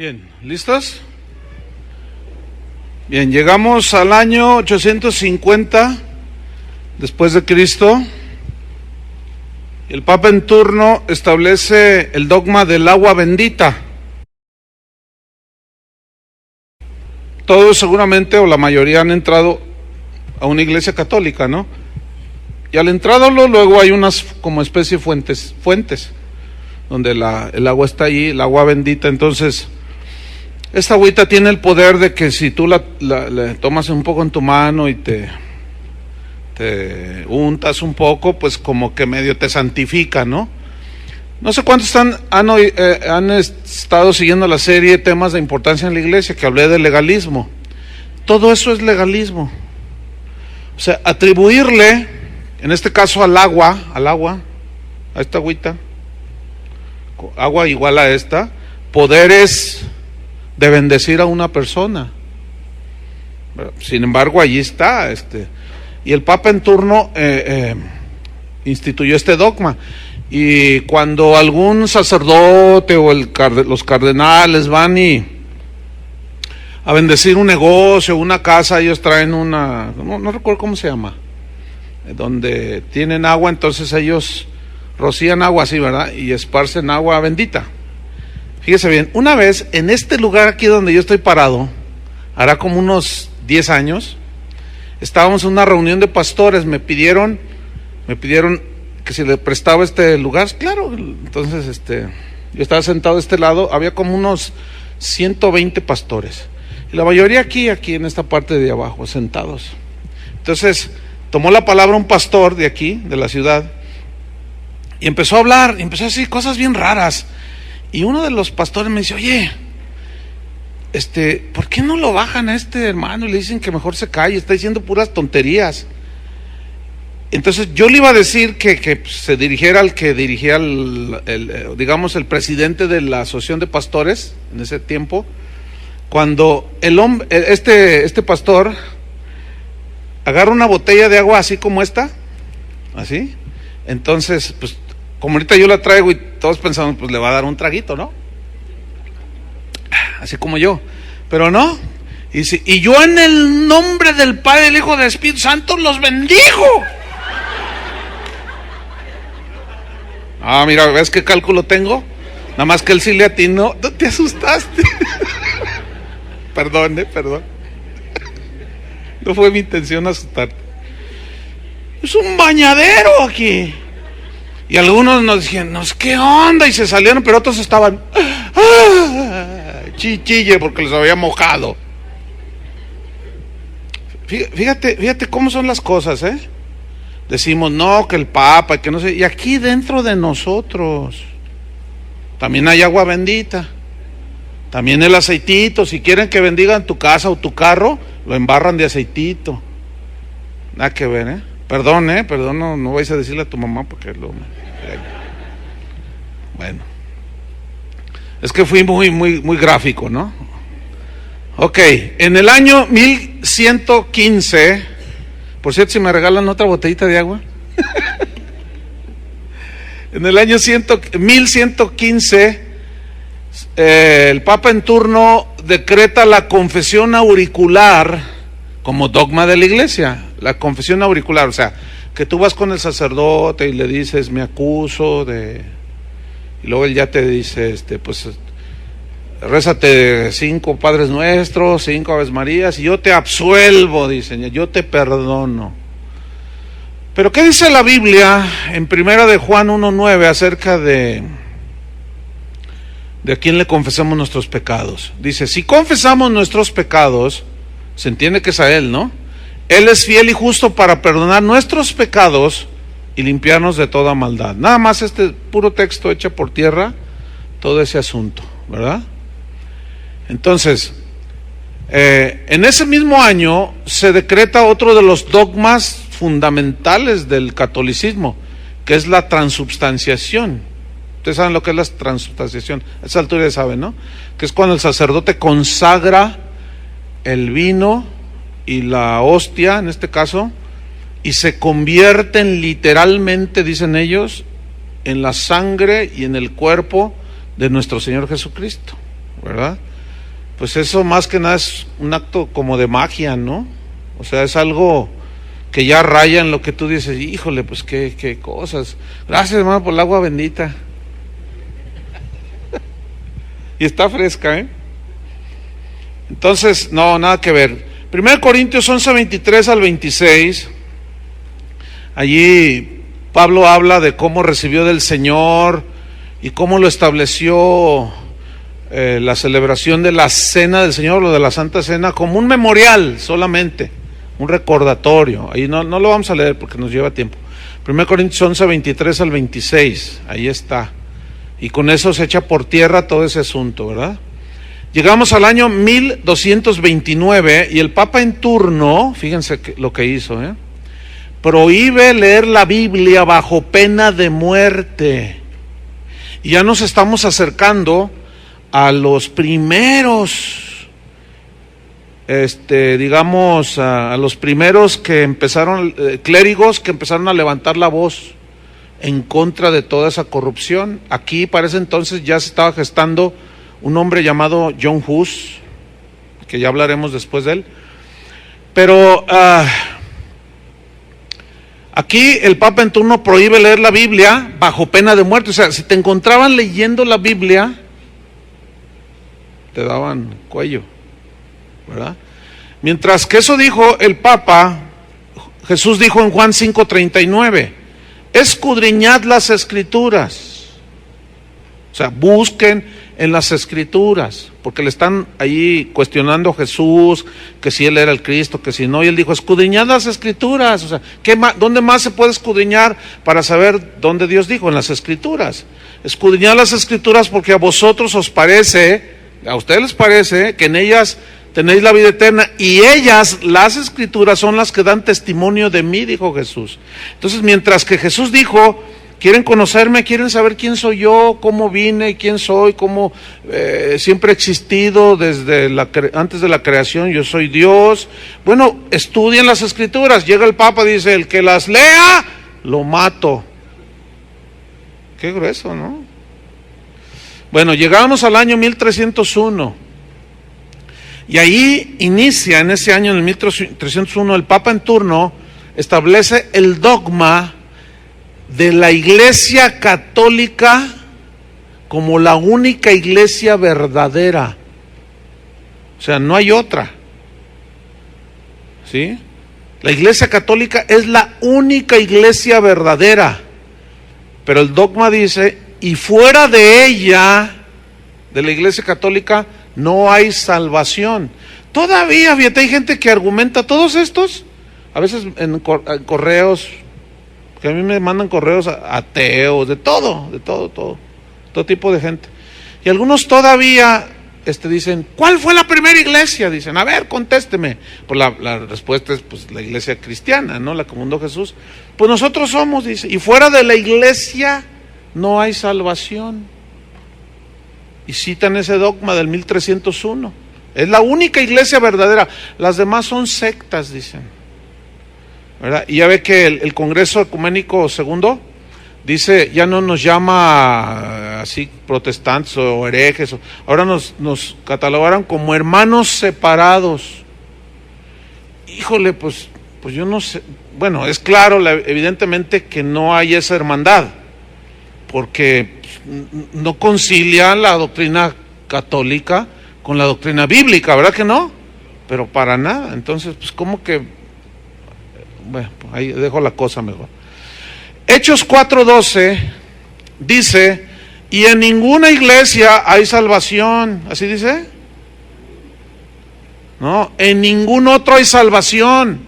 Bien, ¿listos? Bien, llegamos al año 850 después de Cristo. El Papa en turno establece el dogma del agua bendita. Todos seguramente, o la mayoría, han entrado a una iglesia católica, ¿no? Y al entrarlo, luego hay unas como especie de fuentes, donde el agua está allí, el agua bendita. Entonces, esta agüita tiene el poder de que si tú la tomas un poco en tu mano y te untas un poco, pues como que medio te santifica, ¿no? No sé cuántos han estado siguiendo la serie Temas de Importancia en la Iglesia, que hablé del legalismo. Todo eso es legalismo. O sea, atribuirle, en este caso al agua, a esta agüita, agua igual a esta, poderes de bendecir a una persona. Sin embargo, allí está, y el Papa en turno instituyó este dogma. Y cuando algún sacerdote o los cardenales van a bendecir un negocio, una casa, ellos traen no recuerdo cómo se llama, donde tienen agua, entonces ellos rocían agua así, ¿verdad? Y esparcen agua bendita. Fíjese bien, una vez en este lugar aquí donde yo estoy parado, hará como unos 10 años, estábamos en una reunión de pastores, me pidieron que si le prestaba este lugar. Claro, entonces yo estaba sentado de este lado, había como unos 120 pastores, y la mayoría aquí en esta parte de abajo, sentados. Entonces tomó la palabra un pastor de aquí, de la ciudad, y empezó a hablar, y empezó a decir cosas bien raras, y uno de los pastores me dice: oye, ¿por qué no lo bajan a este hermano y le dicen que mejor se calle? Está diciendo puras tonterías. Entonces yo le iba a decir que se dirigiera al que dirigía digamos, el presidente de la asociación de pastores en ese tiempo, cuando este pastor agarra una botella de agua así como esta, así. Entonces, pues como ahorita yo la traigo y todos pensamos, pues le va a dar un traguito, ¿no? Así como yo, pero no. Y yo en el nombre del Padre, del Hijo y del Espíritu Santo los bendigo. Ah, mira, ¿ves qué cálculo tengo? Nada más que él sí le atinó. No te asustaste. Perdón. No fue mi intención asustarte. Es un bañadero aquí. Y algunos nos dijeron: ¿qué onda? Y se salieron, pero otros estaban chichille porque les había mojado. Fíjate cómo son las cosas, ¿eh? Decimos, no, que el Papa, que no sé, y aquí dentro de nosotros también hay agua bendita, también el aceitito. Si quieren que bendigan tu casa o tu carro, lo embarran de aceitito. Nada que ver, ¿eh? Perdón, no vais a decirle a tu mamá porque bueno, es que fui muy gráfico, ¿no? Ok, en el año 1115, por cierto, si me regalan otra botellita de agua. En el año 1115, el Papa en turno decreta la confesión auricular como dogma de la Iglesia. La confesión auricular, o sea, que tú vas con el sacerdote y le dices: me acuso de... Y luego él ya te dice, pues, rézate 5 Padres Nuestros, 5 Aves Marías, y yo te absuelvo, dicen, yo te perdono. Pero ¿qué dice la Biblia en 1 de Juan 1:9 acerca de a quién le confesamos nuestros pecados? Dice: si confesamos nuestros pecados, se entiende que es a Él, ¿no? Él es fiel y justo para perdonar nuestros pecados y limpiarnos de toda maldad. Nada más puro texto echa por tierra todo ese asunto, ¿verdad? Entonces, en ese mismo año se decreta otro de los dogmas fundamentales del catolicismo, que es la transubstanciación. Ustedes saben lo que es la transubstanciación, a esa altura ya saben, ¿no? Que es cuando el sacerdote consagra el vino y la hostia, en este caso, y se convierten literalmente, dicen ellos, en la sangre y en el cuerpo de nuestro Señor Jesucristo, ¿verdad? pues eso más que nada es un acto como de magia, ¿no? O sea, es algo que ya raya en lo que tú dices, híjole, pues qué cosas. Gracias, hermano, por el agua bendita. Y está fresca, ¿eh? Entonces, no, nada que ver. 1 Corintios 11, 23 al 26, allí Pablo habla de cómo recibió del Señor y cómo lo estableció la celebración de la cena del Señor, lo de la Santa Cena, como un memorial solamente, un recordatorio. Ahí no lo vamos a leer porque nos lleva tiempo. 1 Corintios 11, 23 al 26, ahí está. Y con eso se echa por tierra todo ese asunto, ¿verdad? Llegamos al año 1229 y el Papa en turno, fíjense lo que hizo, prohíbe leer la Biblia bajo pena de muerte. Y ya nos estamos acercando a los primeros, digamos, a los primeros que empezaron, clérigos que empezaron a levantar la voz en contra de toda esa corrupción. Aquí para ese entonces ya se estaba gestando un hombre llamado John Hus, que ya hablaremos después de él. Pero aquí el Papa en turno prohíbe leer la Biblia bajo pena de muerte. O sea, si te encontraban leyendo la Biblia, te daban cuello, ¿verdad? Mientras que eso dijo el Papa, Jesús dijo en Juan 5:39, escudriñad las Escrituras. O sea, busquen en las Escrituras, porque le están ahí cuestionando a Jesús, que si él era el Cristo, que si no, y él dijo, escudriñad las Escrituras. O sea, ¿dónde más se puede escudriñar para saber dónde Dios dijo? En las Escrituras. Escudriñad las Escrituras porque a vosotros os parece, a ustedes les parece, que en ellas tenéis la vida eterna, y ellas, las Escrituras, son las que dan testimonio de mí, dijo Jesús. Entonces, mientras que Jesús dijo, quieren conocerme, quieren saber quién soy yo, cómo vine, quién soy, cómo siempre he existido desde antes de la creación, yo soy Dios. Bueno, estudien las Escrituras. Llega el Papa, dice, el que las lea, lo mato. Qué grueso, ¿no? Bueno, llegamos al año 1301. Y ahí inicia, en ese año, en el 1301, el Papa en turno establece el dogma de la Iglesia Católica como la única iglesia verdadera. O sea, no hay otra. ¿Sí? La Iglesia Católica es la única iglesia verdadera. Pero el dogma dice, y fuera de ella, de la Iglesia Católica, no hay salvación. Todavía, fíjate, hay gente que argumenta todos estos, a veces en correos, que a mí me mandan correos ateos, de todo tipo de gente. Y algunos todavía dicen, ¿cuál fue la primera iglesia? Dicen, a ver, contésteme. Pues la respuesta es, pues, la iglesia cristiana, ¿no? La que fundó Jesús. Pues nosotros somos, dice, y fuera de la iglesia no hay salvación. Y citan ese dogma del 1301. Es la única iglesia verdadera. Las demás son sectas, dicen, ¿verdad? Y ya ve que el Congreso Ecuménico II dice, ya no nos llama así protestantes o herejes, ahora nos catalogaron como hermanos separados. Híjole, pues yo no sé. Bueno, es claro, evidentemente que no hay esa hermandad, porque no concilia la doctrina católica con la doctrina bíblica, ¿verdad que no? Pero para nada. Entonces, pues como que, bueno, ahí dejo la cosa mejor. Hechos 4:12 dice, y en ninguna iglesia hay salvación. ¿Así dice? No, en ningún otro hay salvación,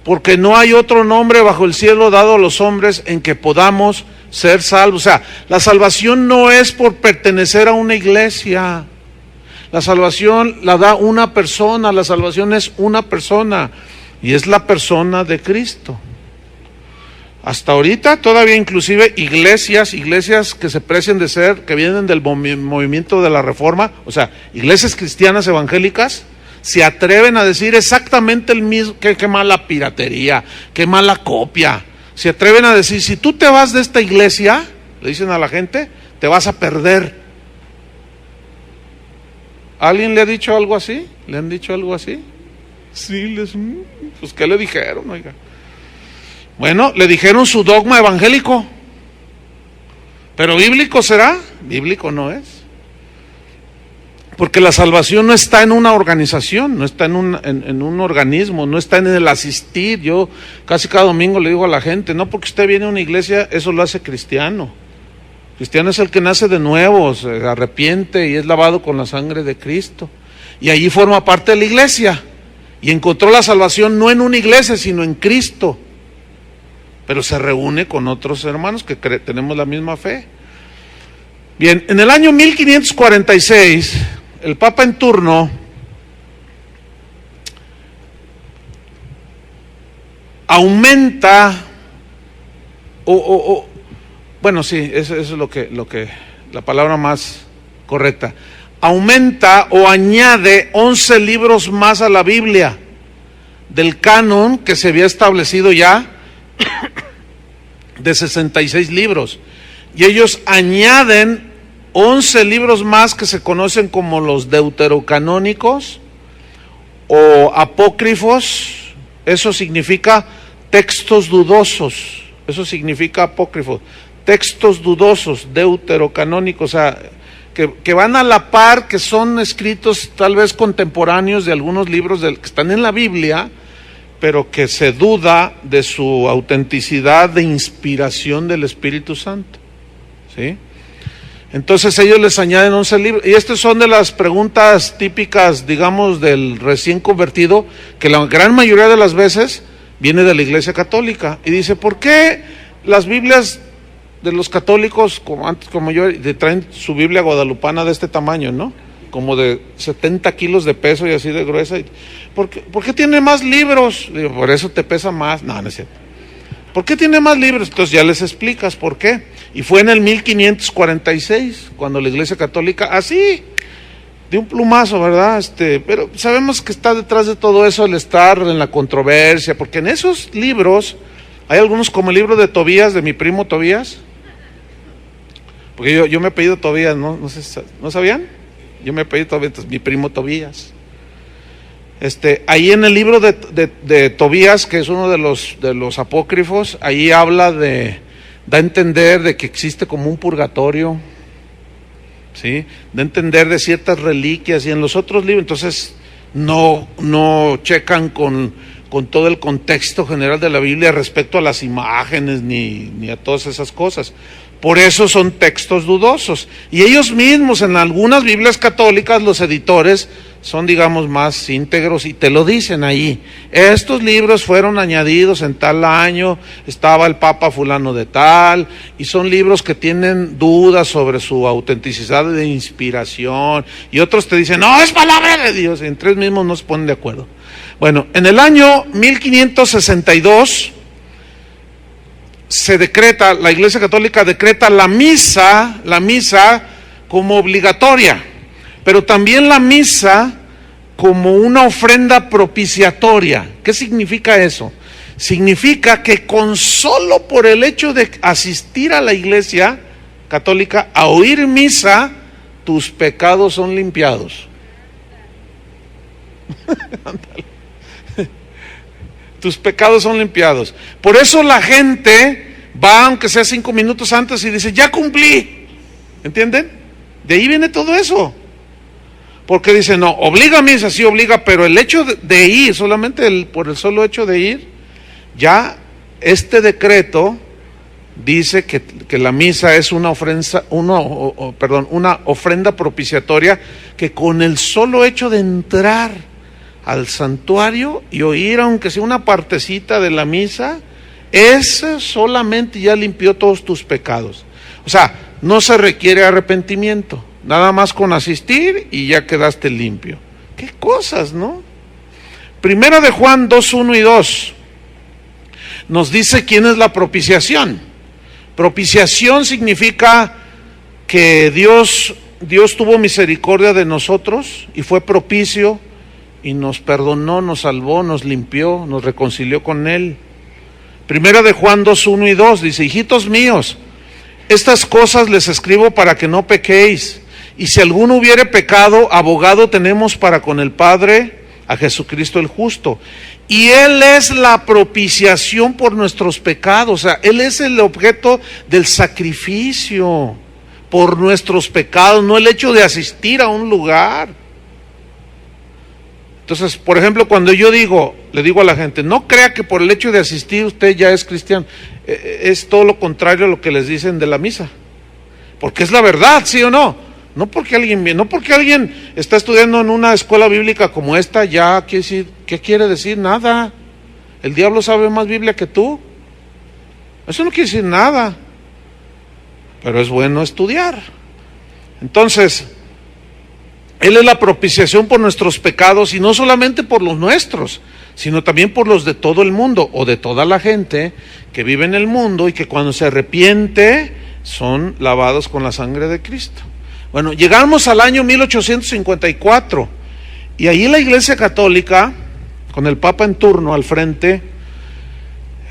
porque no hay otro nombre bajo el cielo dado a los hombres en que podamos ser salvos. O sea, la salvación no es por pertenecer a una iglesia. La salvación la da una persona, la salvación es una persona, y es la persona de Cristo. Hasta ahorita todavía inclusive iglesias que se precian de ser, que vienen del movimiento de la Reforma, o sea, iglesias cristianas evangélicas, se atreven a decir exactamente el mismo, qué mala piratería, qué mala copia. Se atreven a decir, si tú te vas de esta iglesia, le dicen a la gente, te vas a perder. ¿Alguien le ha dicho algo así? ¿Le han dicho algo así? Sí, pues ¿qué le dijeron, oiga? Bueno, le dijeron su dogma evangélico. ¿Pero bíblico será? Bíblico no es. Porque la salvación no está en una organización, no está en un organismo, no está en el asistir. Yo casi cada domingo le digo a la gente, no porque usted viene a una iglesia, eso lo hace cristiano. Cristiano es el que nace de nuevo, se arrepiente y es lavado con la sangre de Cristo. Y allí forma parte de la iglesia. Y encontró la salvación no en una iglesia, sino en Cristo. Pero se reúne con otros hermanos que tenemos la misma fe. Bien, en el año 1546, el Papa en turno aumenta, bueno, sí, eso es lo que la palabra más correcta. Aumenta o añade 11 libros más a la Biblia del canon que se había establecido ya de 66 libros. Y ellos añaden 11 libros más que se conocen como los deuterocanónicos o apócrifos. Eso significa textos dudosos. Eso significa apócrifos. Textos dudosos, deuterocanónicos, o sea, que van a la par, que son escritos tal vez contemporáneos de algunos libros que están en la Biblia, pero que se duda de su autenticidad de inspiración del Espíritu Santo. ¿Sí? Entonces ellos les añaden 11 libros, y estas son de las preguntas típicas, digamos, del recién convertido, que la gran mayoría de las veces viene de la Iglesia Católica, y dice, ¿por qué las Biblias de los católicos, como yo, traen su Biblia guadalupana de este tamaño, ¿no? Como de 70 kilos de peso y así de gruesa? ¿Por qué tiene más libros? Digo, por eso te pesa más. No, no es cierto. ¿Por qué tiene más libros? Entonces ya les explicas por qué. Y fue en el 1546, cuando la Iglesia Católica, así, de un plumazo, ¿verdad? Pero sabemos que está detrás de todo eso el estar en la controversia, porque en esos libros, hay algunos como el libro de Tobías, de mi primo Tobías, porque yo me he apellido Tobías, ¿no sé, ¿no sabían? Yo me he apellido Tobías, mi primo Tobías. Ahí en el libro de Tobías, que es uno de los apócrifos, ahí habla da a entender de que existe como un purgatorio, ¿sí? Da a entender de ciertas reliquias, y en los otros libros, entonces, no checan con todo el contexto general de la Biblia respecto a las imágenes, ni a todas esas cosas. Por eso son textos dudosos. Y ellos mismos, en algunas Biblias católicas, los editores son, digamos, más íntegros y te lo dicen ahí. Estos libros fueron añadidos en tal año, estaba el Papa fulano de tal, y son libros que tienen dudas sobre su autenticidad de inspiración, y otros te dicen, no, es palabra de Dios, y entre ellos mismos no se ponen de acuerdo. Bueno, en el año 1562 se decreta, la Iglesia Católica decreta la misa como obligatoria, pero también la misa como una ofrenda propiciatoria. ¿Qué significa eso? Significa que con solo por el hecho de asistir a la Iglesia Católica a oír misa, tus pecados son limpiados. Tus pecados son limpiados. Por eso la gente va, aunque sea 5 minutos antes, y dice, ya cumplí. ¿Entienden? De ahí viene todo eso. Porque dice, no, obliga a misa, sí obliga, pero el hecho de ir, solamente por el solo hecho de ir, ya este decreto dice que la misa es una ofrenda propiciatoria, que con el solo hecho de entrar al santuario y oír, aunque sea una partecita de la misa, ese solamente ya limpió todos tus pecados. O sea, no se requiere arrepentimiento, nada más con asistir y ya quedaste limpio. Qué cosas, ¿no? Primera de Juan 2:1 y 2 nos dice quién es la propiciación. Propiciación significa que Dios tuvo misericordia de nosotros y fue propicio y nos perdonó, nos salvó, nos limpió, nos reconcilió con Él. Primera de Juan 2:1 y 2 dice, hijitos míos, estas cosas les escribo para que no pequéis, Y si alguno hubiere pecado, abogado tenemos para con el Padre, a Jesucristo el justo. Y Él es la propiciación por nuestros pecados. O sea, Él es el objeto del sacrificio por nuestros pecados, no el hecho de asistir a un lugar. Entonces, por ejemplo, cuando yo le digo a la gente, no crea que por el hecho de asistir usted ya es cristiano. Es todo lo contrario a lo que les dicen de la misa. Porque es la verdad, ¿sí o no? No porque alguien está estudiando en una escuela bíblica como esta, ya quiere decir, ¿qué quiere decir? Nada. El diablo sabe más Biblia que tú. Eso no quiere decir nada. Pero es bueno estudiar. Entonces, Él es la propiciación por nuestros pecados, y no solamente por los nuestros, sino también por los de todo el mundo, o de toda la gente que vive en el mundo y que cuando se arrepiente son lavados con la sangre de Cristo. Bueno, llegamos al año 1854 y ahí la Iglesia Católica, con el Papa en turno al frente,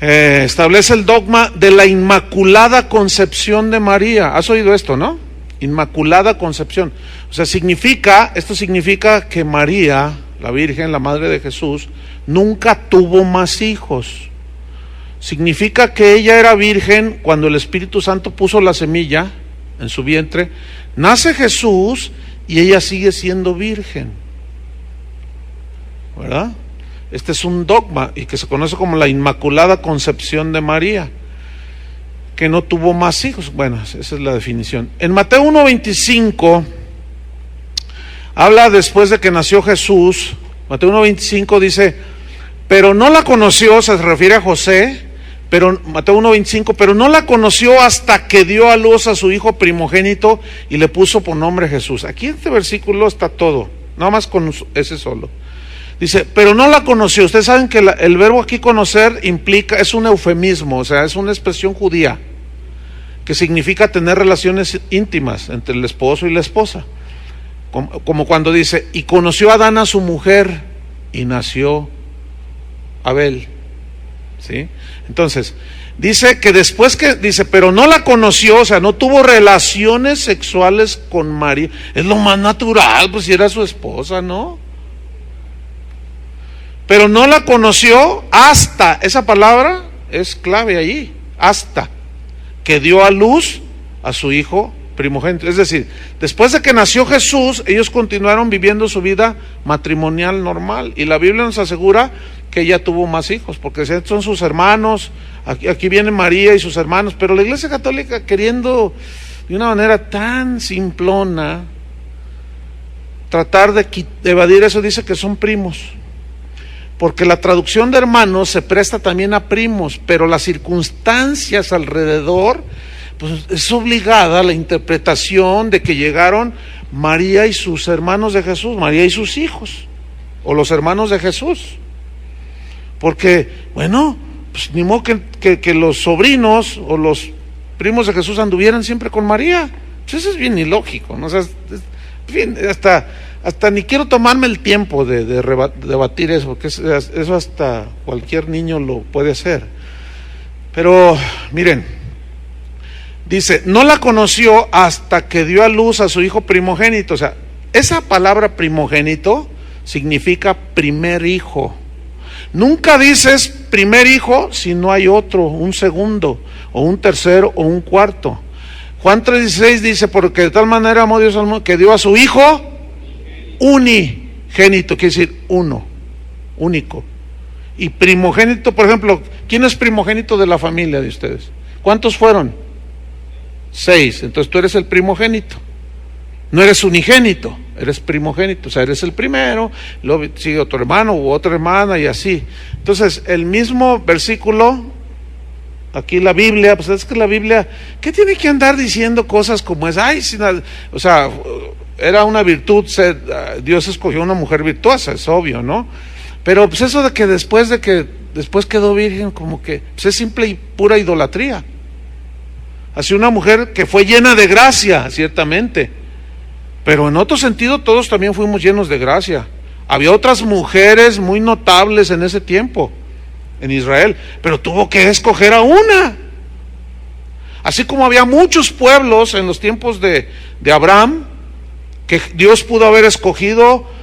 establece el dogma de la Inmaculada Concepción de María. ¿Has oído esto, no? Inmaculada Concepción. O sea, esto significa que María, la Virgen, la Madre de Jesús, nunca tuvo más hijos. Significa que ella era virgen cuando el Espíritu Santo puso la semilla en su vientre. Nace Jesús y ella sigue siendo virgen, ¿verdad? Este es un dogma y que se conoce como la Inmaculada Concepción de María, que no tuvo más hijos. Bueno, esa es la definición. En Mateo 1:25 habla después de que nació Jesús. Mateo 1:25 dice, pero no la conoció, se refiere a José, pero Mateo 1:25, pero no la conoció hasta que dio a luz a su hijo primogénito y le puso por nombre Jesús. Aquí en este versículo está todo, nada más con ese solo. Dice, pero no la conoció. Ustedes saben que el verbo aquí conocer es un eufemismo, o sea, es una expresión judía que significa tener relaciones íntimas entre el esposo y la esposa. Como cuando dice, y conoció a Adán a su mujer y nació Abel. ¿Sí? Entonces, dice que pero no la conoció, o sea, no tuvo relaciones sexuales con María. Es lo más natural, pues si era su esposa, ¿no? Pero no la conoció hasta, esa palabra es clave allí, hasta que dio a luz a su hijo primogénito. Es decir, después de que nació Jesús, ellos continuaron viviendo su vida matrimonial normal, y la Biblia nos asegura que ella tuvo más hijos, porque son sus hermanos. Aquí viene María y sus hermanos, pero la Iglesia Católica, queriendo de una manera tan simplona tratar de evadir eso, dice que son primos, porque la traducción de hermanos se presta también a primos, pero las circunstancias alrededor, pues es obligada la interpretación de que llegaron María y sus hermanos de Jesús, María y sus hijos, o los hermanos de Jesús. Porque, bueno, pues ni modo que los sobrinos o los primos de Jesús anduvieran siempre con María. Pues eso es bien ilógico, ¿no? O sea, bien, hasta ni quiero tomarme el tiempo de debatir eso, porque eso hasta cualquier niño lo puede hacer. Pero, miren, dice, no la conoció hasta que dio a luz a su hijo primogénito. O sea, esa palabra primogénito significa primer hijo. Nunca dices primer hijo si no hay otro, un segundo, o un tercero, o un cuarto. Juan 3:16 dice, porque de tal manera amó Dios al mundo que dio a su hijo unigénito, quiere decir uno, único. Y primogénito, por ejemplo, ¿quién es primogénito de la familia de ustedes? ¿Cuántos fueron? 6, entonces tú eres el primogénito. No eres unigénito, eres primogénito, o sea, eres el primero, luego sigue otro hermano u otra hermana y así. Entonces, el mismo versículo, aquí la Biblia, pues es que la Biblia, ¿qué tiene que andar diciendo cosas como esa? O sea, era una virtud, Dios escogió una mujer virtuosa, es obvio, ¿no? Pero pues eso de que después quedó virgen, como que pues es simple y pura idolatría. Así una mujer que fue llena de gracia, ciertamente, pero en otro sentido todos también fuimos llenos de gracia. Había otras mujeres muy notables en ese tiempo, en Israel, pero tuvo que escoger a una. Así como había muchos pueblos en los tiempos de Abraham, que Dios pudo haber escogido.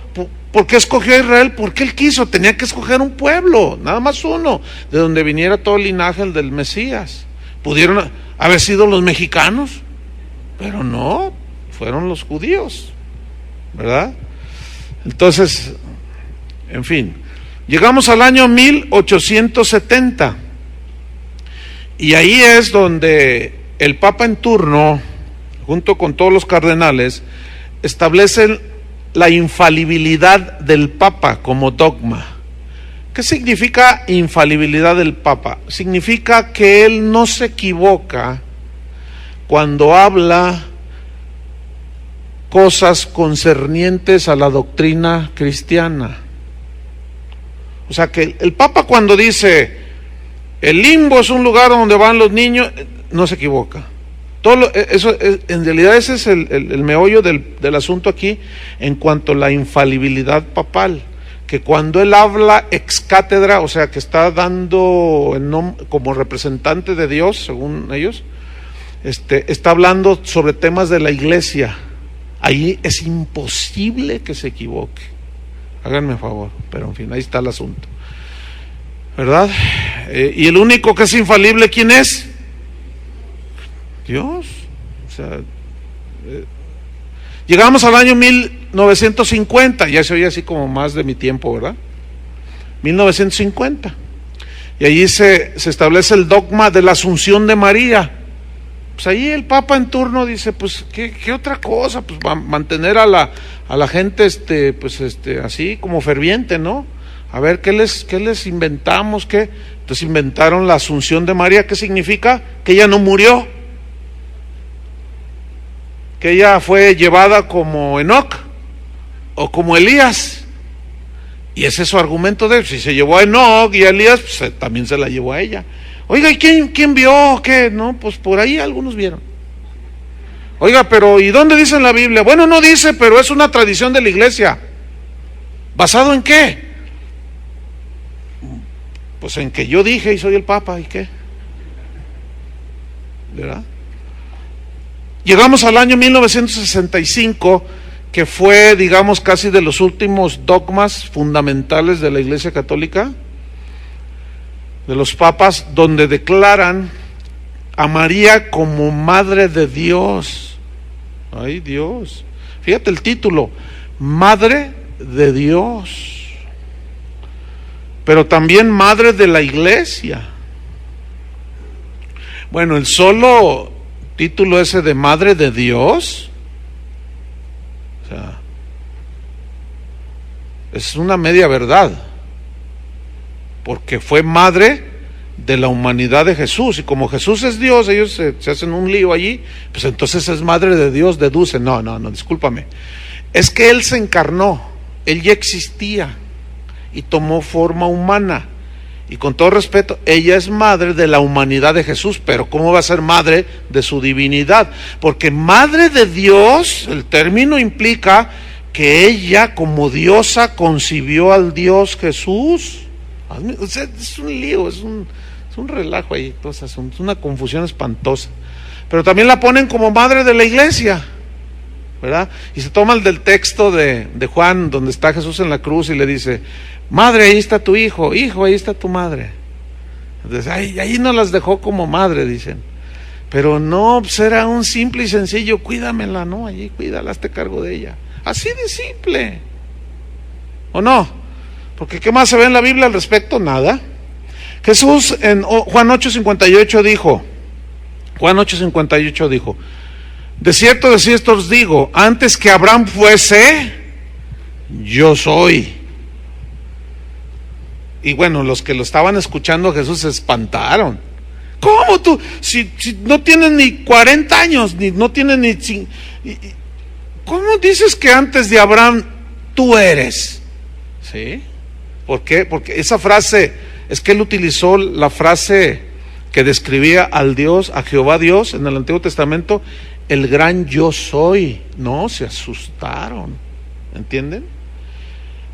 ¿Por qué escogió a Israel? Porque Él quiso, tenía que escoger un pueblo, nada más uno, de donde viniera todo el linaje del Mesías. Pudieron haber sido los mexicanos, pero no, fueron los judíos, ¿verdad? Entonces, en fin, llegamos al año 1870, y ahí es donde el Papa en turno, junto con todos los cardenales, establecen la infalibilidad del Papa como dogma. ¿Qué significa infalibilidad del Papa? Significa que él no se equivoca cuando habla cosas concernientes a la doctrina cristiana. O sea que el Papa, cuando dice el limbo es un lugar donde van los niños, no se equivoca. Eso, en realidad ese es el meollo del asunto aquí en cuanto a la infalibilidad papal, que cuando él habla ex cátedra, o sea que está dando como representante de Dios, según ellos, está hablando sobre temas de la iglesia. Ahí es imposible que se equivoque, háganme favor, pero en fin, ahí está el asunto, ¿verdad? Y el único que es infalible, ¿quién es? Dios. O sea, llegamos al año 1950, ya se oye así como más de mi tiempo, ¿verdad? 1950, y allí se establece el dogma de la Asunción de María. Pues ahí el Papa en turno dice, pues ¿qué otra cosa? Pues mantener a la gente así como ferviente, ¿no? A ver qué les inventamos, ¿qué? Entonces inventaron la Asunción de María. ¿Qué significa? Que ella no murió, que ella fue llevada como Enoc o como Elías, y ese es su argumento de, si se llevó a Enoc y a Elías, pues también se la llevó a ella. Oiga, ¿y quién vio? ¿Qué? No, pues por ahí algunos vieron. Oiga, pero ¿y dónde dice en la Biblia? Bueno, no dice, pero es una tradición de la iglesia. ¿Basado en qué? Pues en que yo dije y soy el Papa, ¿y qué? ¿Verdad? Llegamos al año 1965, que fue, digamos, casi de los últimos dogmas fundamentales de la Iglesia Católica, de los papas, donde declaran a María como Madre de Dios. ¡Ay, Dios! Fíjate el título, Madre de Dios, pero también Madre de la Iglesia. Bueno, el solo título ese de Madre de Dios, o sea, es una media verdad, porque fue madre de la humanidad de Jesús, y como Jesús es Dios, ellos se hacen un lío allí, pues entonces es madre de Dios, deducen. No, discúlpame, es que Él se encarnó, Él ya existía y tomó forma humana. Y con todo respeto, ella es madre de la humanidad de Jesús, pero ¿cómo va a ser madre de su divinidad? Porque madre de Dios, el término implica que ella como diosa concibió al Dios Jesús. O sea, es un lío, es un relajo ahí, es una confusión espantosa. Pero también la ponen como madre de la iglesia, ¿verdad? Y se toma el del texto de Juan, donde está Jesús en la cruz y le dice, madre, ahí está tu hijo, hijo, ahí está tu madre. Entonces, ahí no las dejó como madre, dicen. Pero no, pues era un simple y sencillo, cuídamela, ¿no? Allí, cuídala, hazte cargo de ella. Así de simple. ¿O no? Porque ¿qué más se ve en la Biblia al respecto? Nada. Jesús en Juan 8:58 dijo, de cierto os digo, antes que Abraham fuese, yo soy. Y bueno, los que lo estaban escuchando a Jesús se espantaron. ¿Cómo tú? Si no tienes ni 40 años, no tienes ni... ¿Cómo dices que antes de Abraham tú eres? ¿Sí? ¿Por qué? Porque esa frase, es que él utilizó la frase que describía al Dios, a Jehová Dios, en el Antiguo Testamento, el gran yo soy. No, se asustaron. ¿Entienden?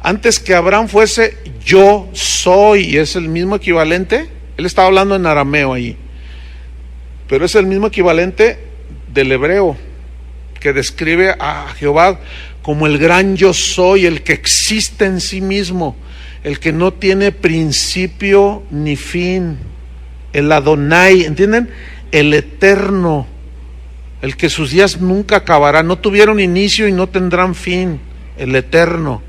Antes que Abraham fuese, yo soy, y es el mismo equivalente. Él estaba hablando en arameo ahí, pero es el mismo equivalente del hebreo, que describe a Jehová como el gran yo soy, el que existe en sí mismo, el que no tiene principio ni fin, el Adonai, ¿entienden? El eterno, el que sus días nunca acabarán, no tuvieron inicio y no tendrán fin, el eterno.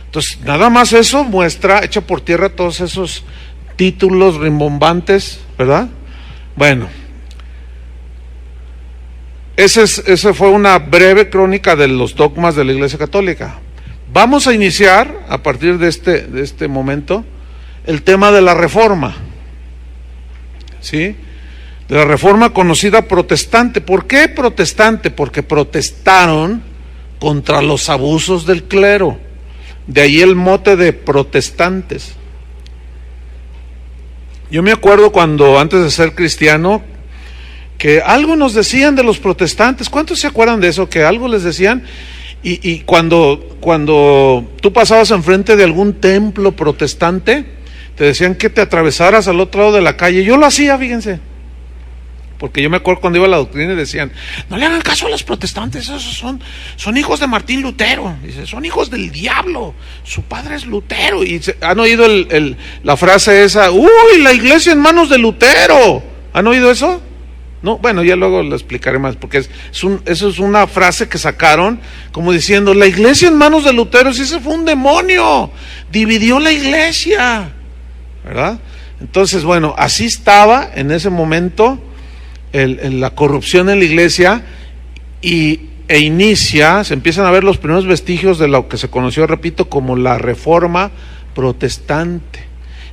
Entonces, nada más eso muestra, echa por tierra todos esos títulos rimbombantes, ¿verdad? Bueno, esa fue una breve crónica de los dogmas de la Iglesia Católica. Vamos a iniciar, a partir de este momento, el tema de la Reforma, ¿sí? De la Reforma conocida protestante. ¿Por qué protestante? Porque protestaron contra los abusos del clero. De ahí el mote de protestantes. Yo me acuerdo cuando, antes de ser cristiano, que algo nos decían de los protestantes. ¿Cuántos se acuerdan de eso? Que algo les decían. Y cuando tú pasabas enfrente de algún templo protestante, te decían que te atravesaras al otro lado de la calle. Yo lo hacía, fíjense. Porque yo me acuerdo cuando iba a la doctrina y decían, no le hagan caso a los protestantes, esos son hijos de Martín Lutero. Dice, son hijos del diablo, su padre es Lutero. Y han oído la frase esa, uy, la iglesia en manos de Lutero. ¿Han oído eso? No, bueno, ya luego lo explicaré más, porque eso es una frase que sacaron como diciendo, la iglesia en manos de Lutero, si ese fue un demonio, dividió la iglesia, ¿verdad? Entonces, bueno, así estaba en ese momento la corrupción en la iglesia se empiezan a ver los primeros vestigios de lo que se conoció, repito, como la Reforma protestante.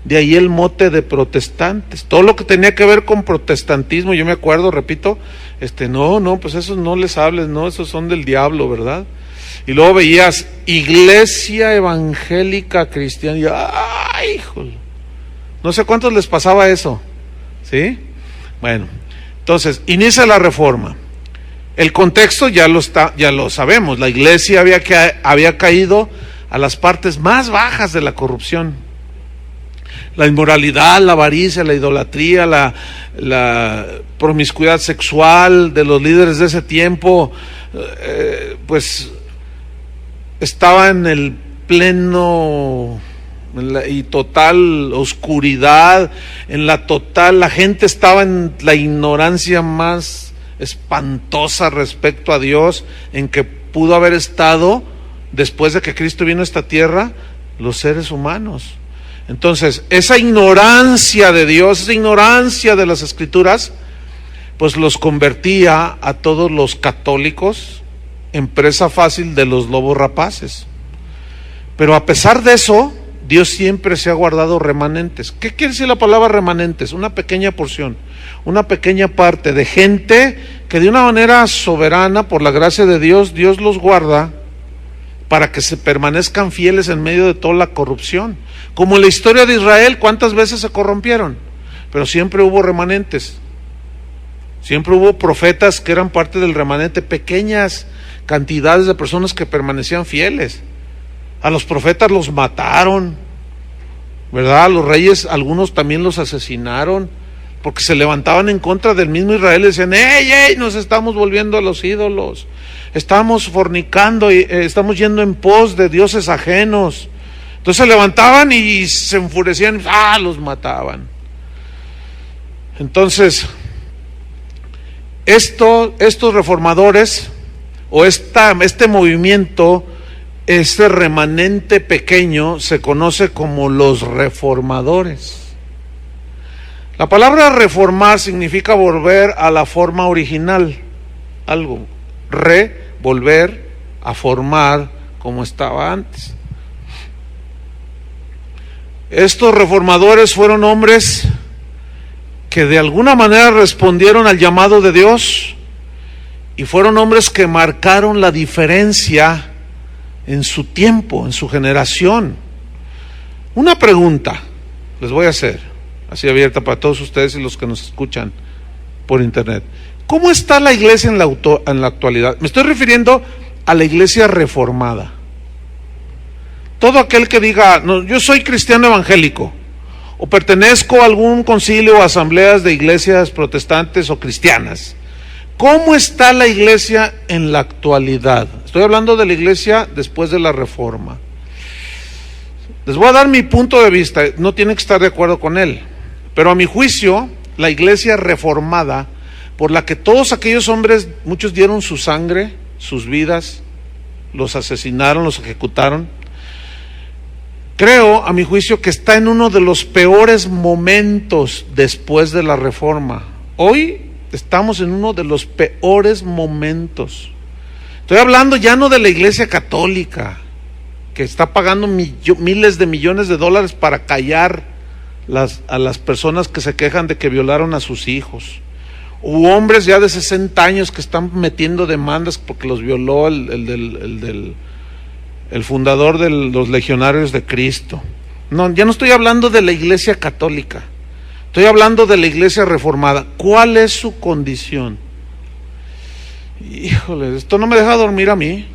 De ahí el mote de protestantes, todo lo que tenía que ver con protestantismo. Yo me acuerdo, repito, no, pues esos no les hables, no, esos son del diablo, ¿verdad? Y luego veías Iglesia Evangélica Cristiana, y ¡ay, híjole! No sé cuántos les pasaba eso, ¿sí? Bueno, entonces, inicia la Reforma. El contexto ya lo sabemos, la iglesia había caído a las partes más bajas de la corrupción. La inmoralidad, la avaricia, la idolatría, la promiscuidad sexual de los líderes de ese tiempo, pues estaba en el pleno y total oscuridad, la gente estaba en la ignorancia más espantosa respecto a Dios, en que pudo haber estado después de que Cristo vino a esta tierra los seres humanos. Entonces, esa ignorancia de Dios, esa ignorancia de las Escrituras, pues los convertía a todos los católicos en presa fácil de los lobos rapaces. Pero a pesar de eso, Dios siempre se ha guardado remanentes. ¿Qué quiere decir la palabra remanentes? Una pequeña porción, una pequeña parte de gente que de una manera soberana, por la gracia de Dios, Dios los guarda para que se permanezcan fieles en medio de toda la corrupción. Como en la historia de Israel, ¿cuántas veces se corrompieron? Pero siempre hubo remanentes. Siempre hubo profetas que eran parte del remanente, pequeñas cantidades de personas que permanecían fieles. A los profetas los mataron, ¿verdad? A los reyes, algunos también los asesinaron, porque se levantaban en contra del mismo Israel y decían, ¡ey, nos estamos volviendo a los ídolos! Estamos fornicando y estamos yendo en pos de dioses ajenos. Entonces se levantaban y se enfurecían, los mataban. Entonces, estos reformadores, o este movimiento, este remanente pequeño, se conoce como los reformadores. La palabra reformar significa volver a la forma original, algo, volver a formar como estaba antes. Estos reformadores fueron hombres que de alguna manera respondieron al llamado de Dios, y fueron hombres que marcaron la diferencia en su tiempo, en su generación. Una pregunta les voy a hacer, así abierta para todos ustedes y los que nos escuchan por internet. ¿Cómo está la iglesia en la actualidad? Me estoy refiriendo a la iglesia reformada. Todo aquel que diga, no, yo soy cristiano evangélico, o pertenezco a algún concilio o asambleas de iglesias protestantes o cristianas, ¿Cómo está la iglesia en la actualidad? Estoy hablando de la iglesia después de la Reforma. Les voy a dar mi punto de vista, no tienen que estar de acuerdo con él, pero a mi juicio, la iglesia reformada, por la que todos aquellos hombres, muchos dieron su sangre, sus vidas, los asesinaron, los ejecutaron, creo, a mi juicio, que está en uno de los peores momentos después de la Reforma. Hoy estamos en uno de los peores momentos. Estoy hablando ya no de la iglesia católica, que está pagando miles de millones de dólares para callar a las personas que se quejan de que violaron a sus hijos, u hombres ya de 60 años que están metiendo demandas porque los violó el fundador de los Legionarios de Cristo. No, ya no estoy hablando de la iglesia católica, estoy hablando de la iglesia reformada. ¿Cuál es su condición? Híjole, esto no me deja dormir a mí,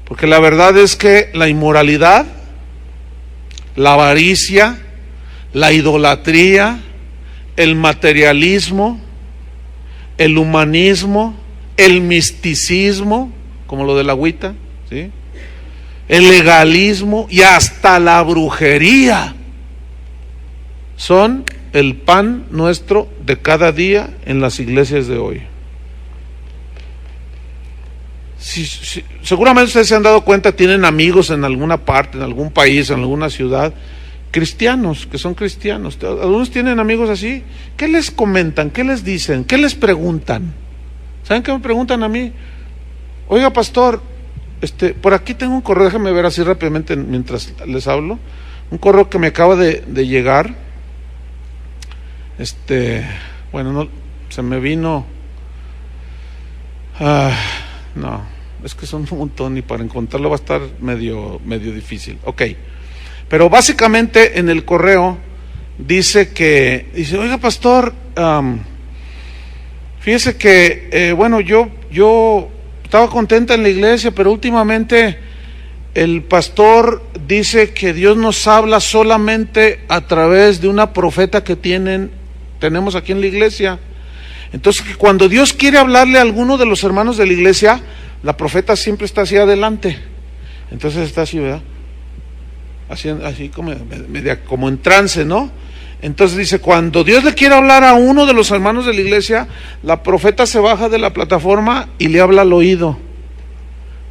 porque la verdad es que la inmoralidad, la avaricia, la idolatría, el materialismo, el humanismo, el misticismo, como lo de la agüita, ¿sí?, el legalismo y hasta la brujería son el pan nuestro de cada día en las iglesias de hoy. Seguramente ustedes se han dado cuenta, tienen amigos en alguna parte, en algún país, en alguna ciudad, cristianos, que son cristianos. Algunos tienen amigos así. ¿Qué les comentan? ¿Qué les dicen? ¿Qué les preguntan? ¿Saben qué me preguntan a mí? Oiga, pastor, por aquí tengo un correo, déjenme ver así rápidamente mientras les hablo, un correo que me acaba de llegar. Bueno, no, se me vino, no, es que son un montón y para encontrarlo va a estar medio difícil. Ok, pero básicamente en el correo dice, oiga, pastor, fíjese que, bueno, yo estaba contenta en la iglesia, pero últimamente el pastor dice que Dios nos habla solamente a través de una profeta que tenemos aquí en la iglesia. Entonces, que cuando Dios quiere hablarle a alguno de los hermanos de la iglesia, la profeta siempre está así adelante. Entonces está así, ¿verdad? Así como en trance, ¿no? Entonces dice, cuando Dios le quiere hablar a uno de los hermanos de la iglesia, la profeta se baja de la plataforma y le habla al oído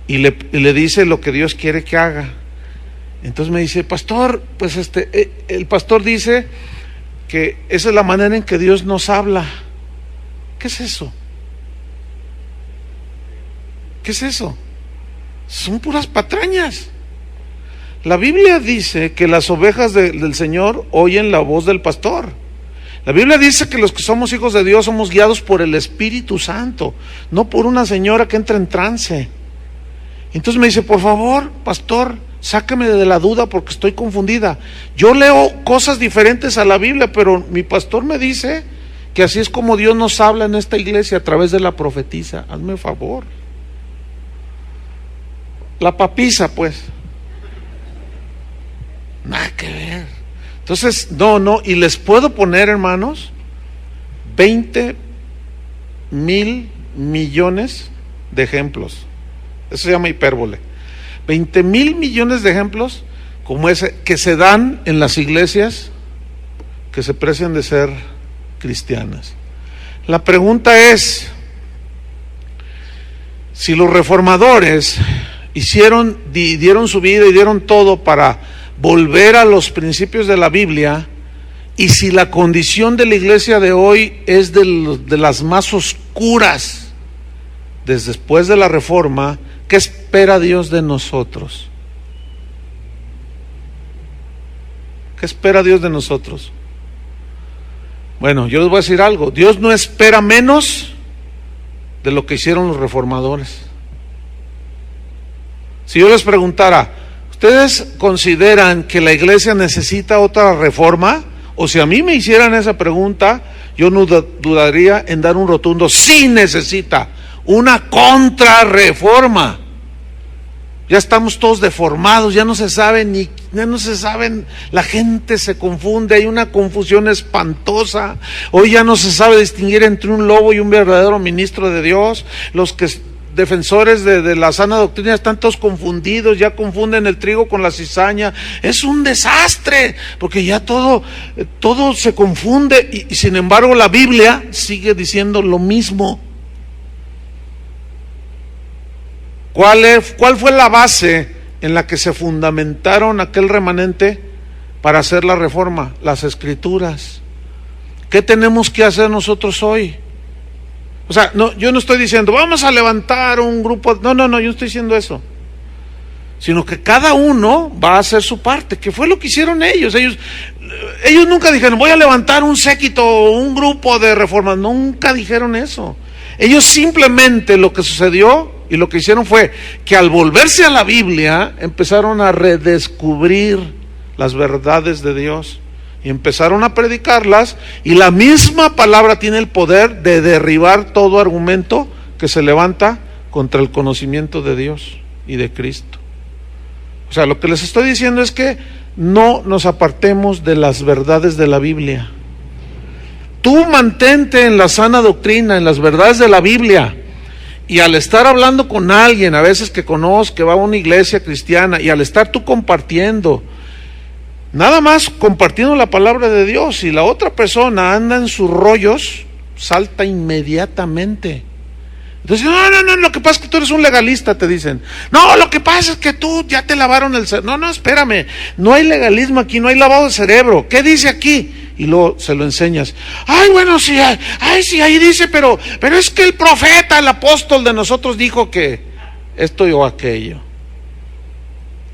y le dice lo que Dios quiere que haga. Entonces me dice, pastor, pues el pastor dice que esa es la manera en que Dios nos habla. ¿Qué es eso? ¿Qué es eso? Son puras patrañas. La Biblia dice que las ovejas del Señor oyen la voz del pastor. La Biblia dice que los que somos hijos de Dios somos guiados por el Espíritu Santo, no por una señora que entra en trance. Entonces me dice, por favor, pastor, sáqueme de la duda porque estoy confundida. Yo leo cosas diferentes a la Biblia, pero mi pastor me dice que así es como Dios nos habla en esta iglesia a través de la profetisa. Hazme un favor. La papisa, pues. Nada que ver. Entonces, no, y les puedo poner, hermanos, 20,000 millones de ejemplos. Eso se llama hipérbole. 20,000 millones de ejemplos como ese que se dan en las iglesias que se precian de ser cristianas. La pregunta es, si los reformadores dieron su vida y dieron todo para volver a los principios de la Biblia, y si la condición de la iglesia de hoy es de las más oscuras después de la Reforma, ¿qué espera Dios de nosotros? ¿Qué espera Dios de nosotros? Bueno, yo les voy a decir algo. Dios no espera menos de lo que hicieron los reformadores. Si yo les preguntara, ¿ustedes consideran que la iglesia necesita otra reforma? O si a mí me hicieran esa pregunta, yo no dudaría en dar un rotundo sí necesita una contrarreforma. Ya estamos todos deformados, ya no se saben, la gente se confunde, hay una confusión espantosa. Hoy ya no se sabe distinguir entre un lobo y un verdadero ministro de Dios. Los que defensores de la sana doctrina están todos confundidos, ya confunden el trigo con la cizaña. Es un desastre, porque ya todo se confunde, y sin embargo la Biblia sigue diciendo lo mismo. ¿Cuál fue la base en la que se fundamentaron aquel remanente para hacer la reforma? Las Escrituras. ¿Qué tenemos que hacer nosotros hoy? O sea, yo no estoy diciendo, vamos a levantar un grupo. No, yo no estoy diciendo eso. Sino que cada uno va a hacer su parte, que fue lo que hicieron ellos. Ellos nunca dijeron, voy a levantar un séquito o un grupo de reformas. Nunca dijeron eso. Ellos simplemente, lo que sucedió y lo que hicieron fue que al volverse a la Biblia empezaron a redescubrir las verdades de Dios y empezaron a predicarlas, y la misma palabra tiene el poder de derribar todo argumento que se levanta contra el conocimiento de Dios y de Cristo. O sea, lo que les estoy diciendo es que no nos apartemos de las verdades de la Biblia. Tú mantente en la sana doctrina, en las verdades de la Biblia. Y al estar hablando con alguien, a veces que conozco, que va a una iglesia cristiana, y al estar tú compartiendo, nada más compartiendo la palabra de Dios, y la otra persona anda en sus rollos, salta inmediatamente. Entonces, no, lo que pasa es que tú eres un legalista, te dicen. No, lo que pasa es que tú ya te lavaron el cerebro. No, espérame, no hay legalismo aquí, no hay lavado de cerebro. ¿Qué dice aquí? Y luego se lo enseñas. Ay, bueno, sí, sí, ahí dice, pero es que el profeta, el apóstol de nosotros dijo que esto o aquello.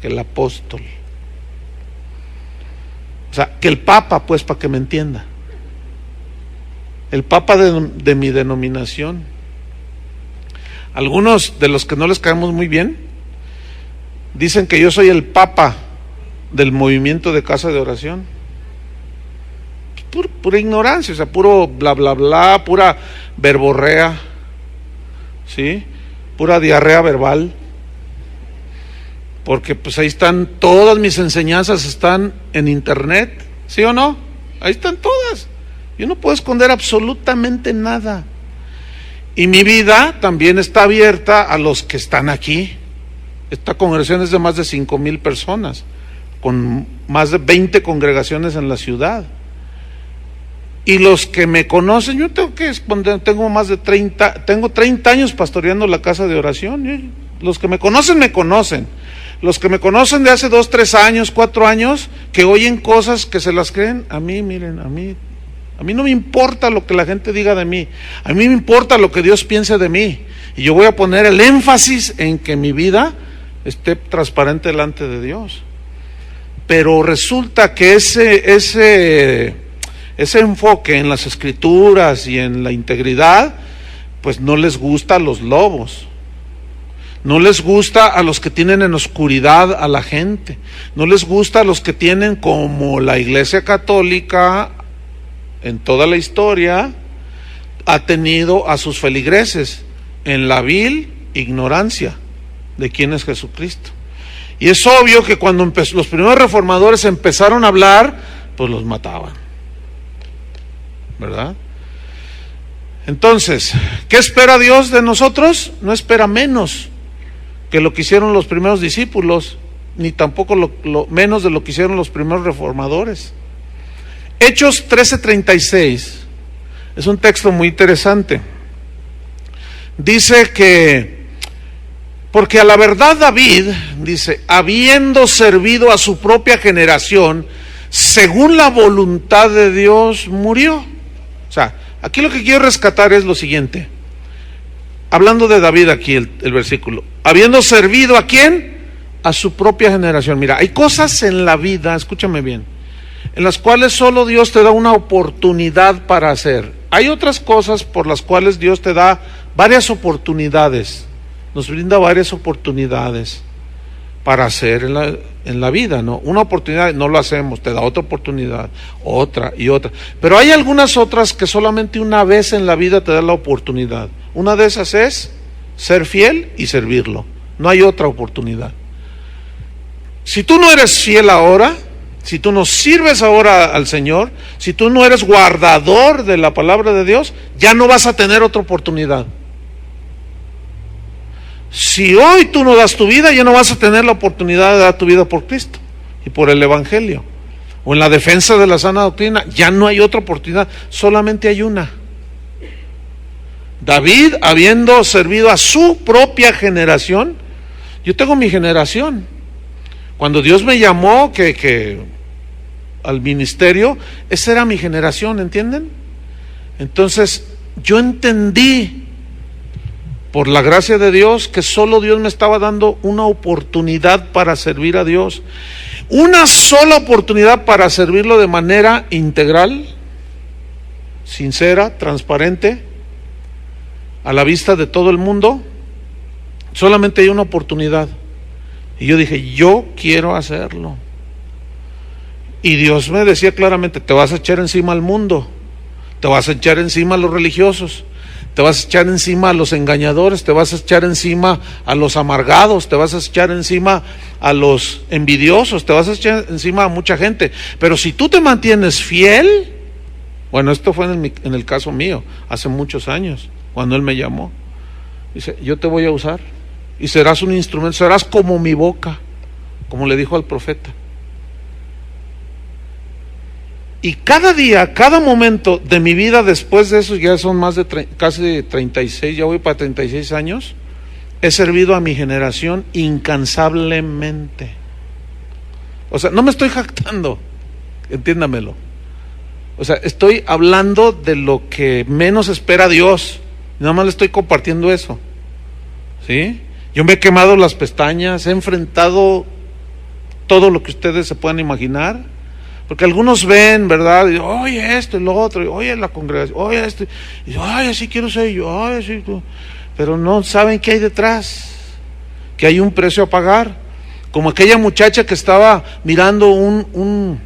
Que el apóstol. O sea, que el papa, pues, para que me entienda. El papa de mi denominación. Algunos de los que no les caemos muy bien dicen que yo soy el papa del movimiento de casa de oración. Pura ignorancia, o sea, puro bla bla bla, pura verborrea, ¿sí? Pura diarrea verbal. Porque pues ahí están, todas mis enseñanzas están en internet, ¿sí o no? Ahí están todas. Yo no puedo esconder absolutamente nada. Y mi vida también está abierta a los que están aquí. Esta congregación es de más de 5,000 personas, con más de 20 congregaciones en la ciudad. Y los que me conocen, yo tengo que responder, tengo 30 años pastoreando la casa de oración. Los que me conocen, me conocen. Los que me conocen de hace 2, 3 años, 4 años, que oyen cosas que se las creen, a mí, miren, a mí no me importa lo que la gente diga de mí, a mí me importa lo que Dios piense de mí, y yo voy a poner el énfasis en que mi vida esté transparente delante de Dios. Pero resulta que ese enfoque en las Escrituras y en la integridad, pues no les gusta a los lobos, no les gusta a los que tienen en oscuridad a la gente, no les gusta a los que tienen, como la Iglesia Católica en toda la historia ha tenido a sus feligreses en la vil ignorancia de quién es Jesucristo. Y es obvio que cuando los primeros reformadores empezaron a hablar, pues los mataban, ¿verdad? Entonces, ¿qué espera Dios de nosotros? No espera menos que lo que hicieron los primeros discípulos, ni tampoco lo menos de lo que hicieron los primeros reformadores. Hechos 13:36 es un texto muy interesante. Dice que, porque a la verdad David, dice, habiendo servido a su propia generación, según la voluntad de Dios, murió. O sea, aquí lo que quiero rescatar es lo siguiente. Hablando de David aquí, el versículo. Habiendo servido ¿a quién? A su propia generación. Mira, hay cosas en la vida, escúchame bien, en las cuales solo Dios te da una oportunidad para hacer. Hay otras cosas por las cuales Dios te da varias oportunidades, nos brinda varias oportunidades para hacer en la vida, ¿no? Una oportunidad, no lo hacemos, te da otra oportunidad, otra y otra. Pero hay algunas otras que solamente una vez en la vida te da la oportunidad. Una de esas es ser fiel y servirlo. No hay otra oportunidad. Si tú no eres fiel ahora, si tú no sirves ahora al Señor, si tú no eres guardador de la palabra de Dios, ya no vas a tener otra oportunidad. Si hoy tú no das tu vida, ya no vas a tener la oportunidad de dar tu vida por Cristo y por el Evangelio, o en la defensa de la sana doctrina. Ya no hay otra oportunidad, solamente hay una. David, habiendo servido a su propia generación, yo tengo mi generación. Cuando Dios me llamó al ministerio, esa era mi generación, ¿entienden? Entonces, yo entendí, por la gracia de Dios, que solo Dios me estaba dando una oportunidad para servir a Dios. Una sola oportunidad para servirlo de manera integral, sincera, transparente, a la vista de todo el mundo. Solamente hay una oportunidad. Y yo dije, yo quiero hacerlo. Y Dios me decía claramente, te vas a echar encima al mundo, te vas a echar encima a los religiosos, te vas a echar encima a los engañadores, te vas a echar encima a los amargados, te vas a echar encima a los envidiosos, te vas a echar encima a mucha gente. Pero si tú te mantienes fiel, bueno, esto fue en el caso mío, hace muchos años, cuando Él me llamó. Dice, yo te voy a usar y serás un instrumento, serás como mi boca, como le dijo al profeta. Y cada día, cada momento de mi vida después de eso, ya son más de casi 36, ya voy para 36 años, he servido a mi generación incansablemente. O sea, no me estoy jactando, entiéndamelo. O sea, estoy hablando de lo que menos espera Dios, nada más le estoy compartiendo eso, ¿sí? Yo me he quemado las pestañas, he enfrentado todo lo que ustedes se puedan imaginar. Porque algunos ven, ¿verdad? Y, oye, esto y lo otro, y, oye, la congregación, oye, esto, y ay, así quiero ser yo, ay, así tú. Pero no saben qué hay detrás, que hay un precio a pagar. Como aquella muchacha que estaba mirando un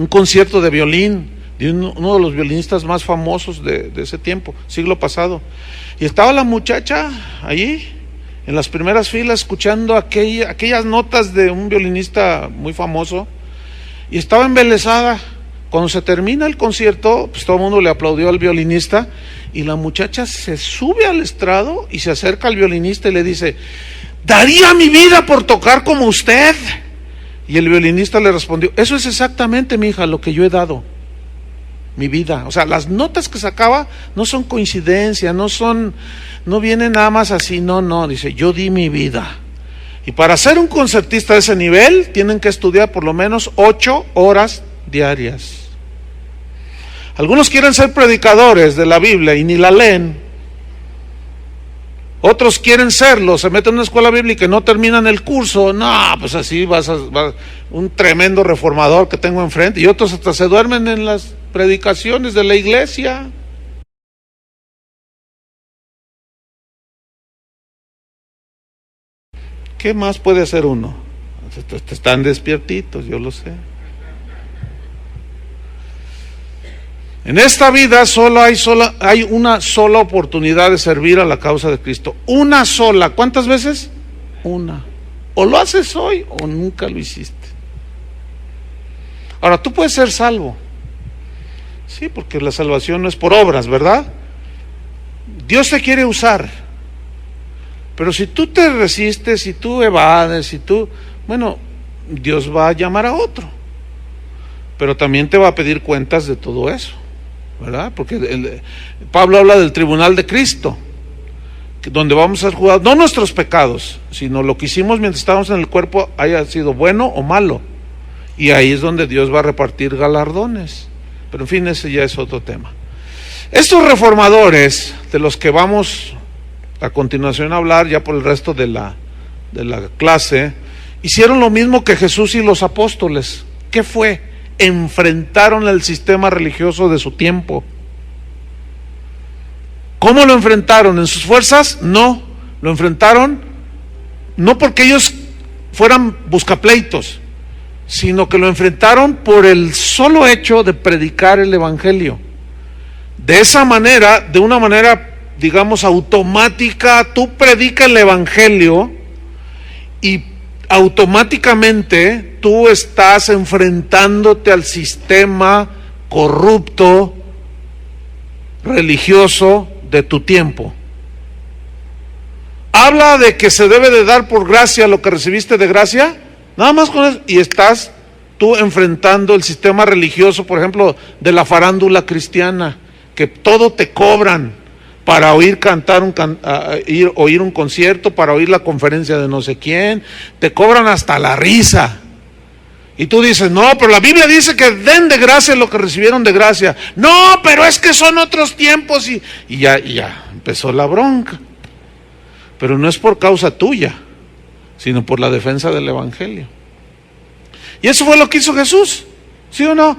concierto de violín, de uno de los violinistas más famosos de ese tiempo, siglo pasado. Y estaba la muchacha allí, en las primeras filas, escuchando aquellas notas de un violinista muy famoso. Y estaba embelesada. Cuando se termina el concierto, pues todo el mundo le aplaudió al violinista, y la muchacha se sube al estrado y se acerca al violinista y le dice, daría mi vida por tocar como usted. Y el violinista le respondió, eso es exactamente, mi hija, lo que yo he dado, mi vida. O sea, las notas que sacaba no son coincidencia, no vienen nada más así, no, dice, yo di mi vida. Y para ser un concertista de ese nivel, tienen que estudiar por lo menos 8 horas diarias. Algunos quieren ser predicadores de la Biblia y ni la leen. Otros quieren serlo, se meten en una escuela bíblica y no terminan el curso. No, pues así vas un tremendo reformador que tengo enfrente. Y otros hasta se duermen en las predicaciones de la iglesia. ¿Qué más puede hacer uno? Están despiertitos, yo lo sé. En esta vida hay una sola oportunidad de servir a la causa de Cristo. Una sola. ¿Cuántas veces? Una. O lo haces hoy o nunca lo hiciste. Ahora, tú puedes ser salvo. Sí, porque la salvación no es por obras, ¿verdad? Dios te quiere usar. Pero si tú te resistes, si tú evades, Dios va a llamar a otro. Pero también te va a pedir cuentas de todo eso, ¿verdad? Porque Pablo habla del tribunal de Cristo, donde vamos a ser juzgados, no nuestros pecados, sino lo que hicimos mientras estábamos en el cuerpo, haya sido bueno o malo. Y ahí es donde Dios va a repartir galardones. Pero en fin, ese ya es otro tema. Estos reformadores, de los que vamos a continuación a hablar ya por el resto de la clase, hicieron lo mismo que Jesús y los apóstoles. ¿Qué fue? Enfrentaron el sistema religioso de su tiempo. ¿Cómo lo enfrentaron? ¿En sus fuerzas? No, lo enfrentaron no porque ellos fueran buscapleitos, sino que lo enfrentaron por el solo hecho de predicar el evangelio. De esa manera, de una manera, digamos, automática, tú predicas el evangelio y automáticamente tú estás enfrentándote al sistema corrupto, religioso de tu tiempo. Habla de que se debe de dar por gracia lo que recibiste de gracia, nada más con eso, y estás tú enfrentando el sistema religioso, por ejemplo, de la farándula cristiana, que todo te cobran para oír cantar, oír un concierto, para oír la conferencia de no sé quién, te cobran hasta la risa. Y tú dices, no, pero la Biblia dice que den de gracia lo que recibieron de gracia. No, pero es que son otros tiempos y ya empezó la bronca. Pero no es por causa tuya, sino por la defensa del Evangelio. Y eso fue lo que hizo Jesús, ¿sí o no?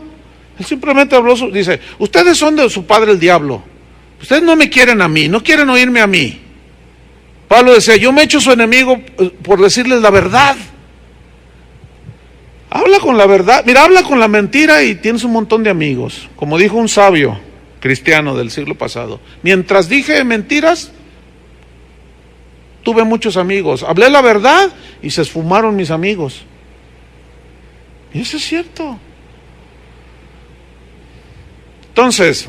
Él simplemente habló, dice, ustedes son de su padre el diablo. Ustedes no me quieren a mí, no quieren oírme a mí. Pablo decía, yo me he hecho su enemigo por decirles la verdad. Habla con la verdad, mira, habla con la mentira y tienes un montón de amigos. Como dijo un sabio cristiano del siglo pasado, mientras dije mentiras, tuve muchos amigos. Hablé la verdad y se esfumaron mis amigos. Y eso es cierto. Entonces,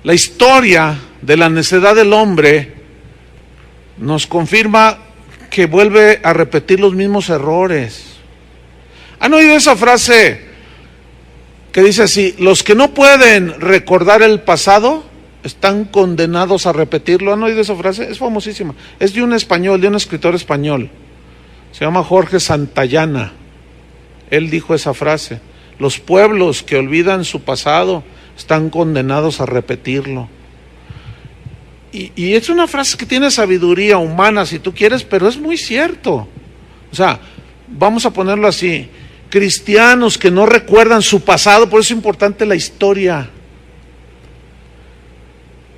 la historia de la necedad del hombre nos confirma que vuelve a repetir los mismos errores. ¿Han oído esa frase que dice así: los que no pueden recordar el pasado están condenados a repetirlo? ¿Han oído esa frase? Es famosísima. Es de un español, de un escritor español. Se llama Jorge Santayana. Él dijo esa frase. Los pueblos que olvidan su pasado están condenados a repetirlo. Y es una frase que tiene sabiduría humana, si tú quieres, pero es muy cierto. O sea, vamos a ponerlo así: cristianos que no recuerdan su pasado, por eso es importante la historia,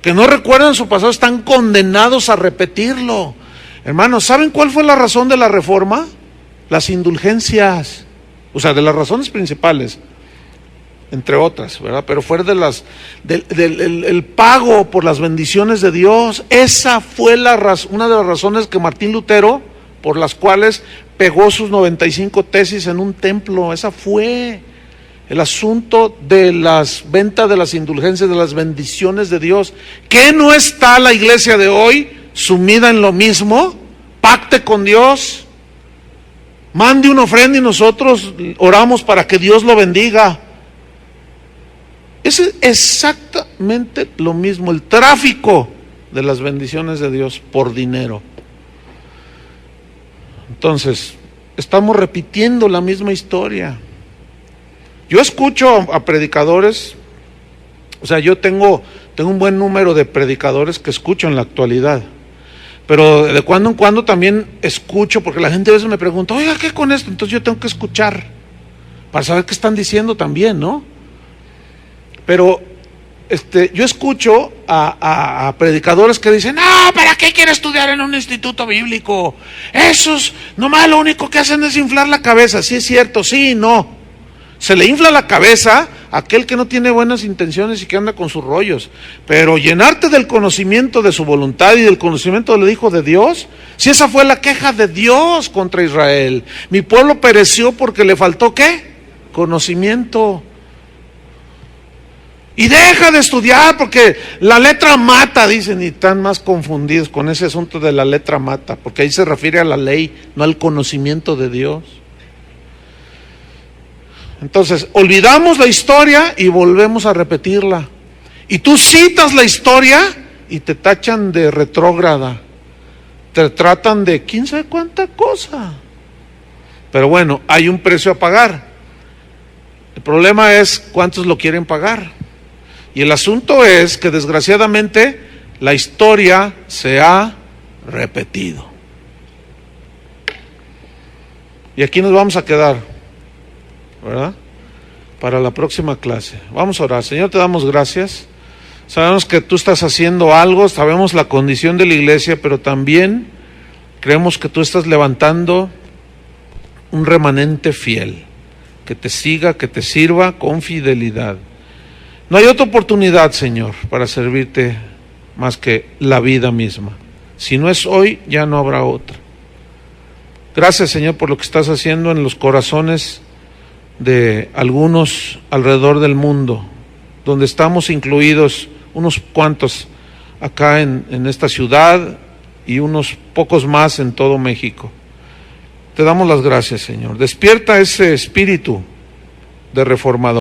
que no recuerdan su pasado, están condenados a repetirlo. Hermanos, ¿saben cuál fue la razón de la reforma? Las indulgencias, o sea, de las razones principales, entre otras, ¿verdad? Pero fuera de el pago por las bendiciones de Dios. Esa fue una de las razones que Martín Lutero, por las cuales pegó sus 95 tesis en un templo. Esa fue el asunto de las ventas de las indulgencias, de las bendiciones de Dios. ¿Qué no está la iglesia de hoy sumida en lo mismo? Pacte con Dios, mande una ofrenda y nosotros oramos para que Dios lo bendiga. Es exactamente lo mismo, el tráfico de las bendiciones de Dios por dinero. Entonces, estamos repitiendo la misma historia. Yo escucho a predicadores, o sea, yo tengo un buen número de predicadores que escucho en la actualidad, pero de cuando en cuando también escucho, porque la gente a veces me pregunta, oiga, ¿qué con esto? Entonces yo tengo que escuchar para saber qué están diciendo también, ¿no? Pero yo escucho a predicadores que dicen, ¿para qué quiere estudiar en un instituto bíblico? Esos nomás lo único que hacen es inflar la cabeza. Sí es cierto, sí y no. Se le infla la cabeza a aquel que no tiene buenas intenciones y que anda con sus rollos. Pero llenarte del conocimiento de su voluntad y del conocimiento del Hijo de Dios, si esa fue la queja de Dios contra Israel. Mi pueblo pereció porque le faltó ¿qué? Conocimiento. Y deja de estudiar porque la letra mata, dicen, y están más confundidos con ese asunto de la letra mata, porque ahí se refiere a la ley, no al conocimiento de Dios. Entonces, olvidamos la historia y volvemos a repetirla. Y tú citas la historia y te tachan de retrógrada, te tratan de quién sabe cuánta cosa. Pero bueno, hay un precio a pagar. El problema es cuántos lo quieren pagar. Y el asunto es que desgraciadamente la historia se ha repetido. Y aquí nos vamos a quedar, ¿verdad? Para la próxima clase. Vamos a orar. Señor, te damos gracias. Sabemos que tú estás haciendo algo, sabemos la condición de la iglesia, pero también creemos que tú estás levantando un remanente fiel, que te siga, que te sirva con fidelidad. No hay otra oportunidad, Señor, para servirte más que la vida misma. Si no es hoy, ya no habrá otra. Gracias, Señor, por lo que estás haciendo en los corazones de algunos alrededor del mundo, donde estamos incluidos unos cuantos acá en esta ciudad y unos pocos más en todo México. Te damos las gracias, Señor. Despierta ese espíritu de reformador.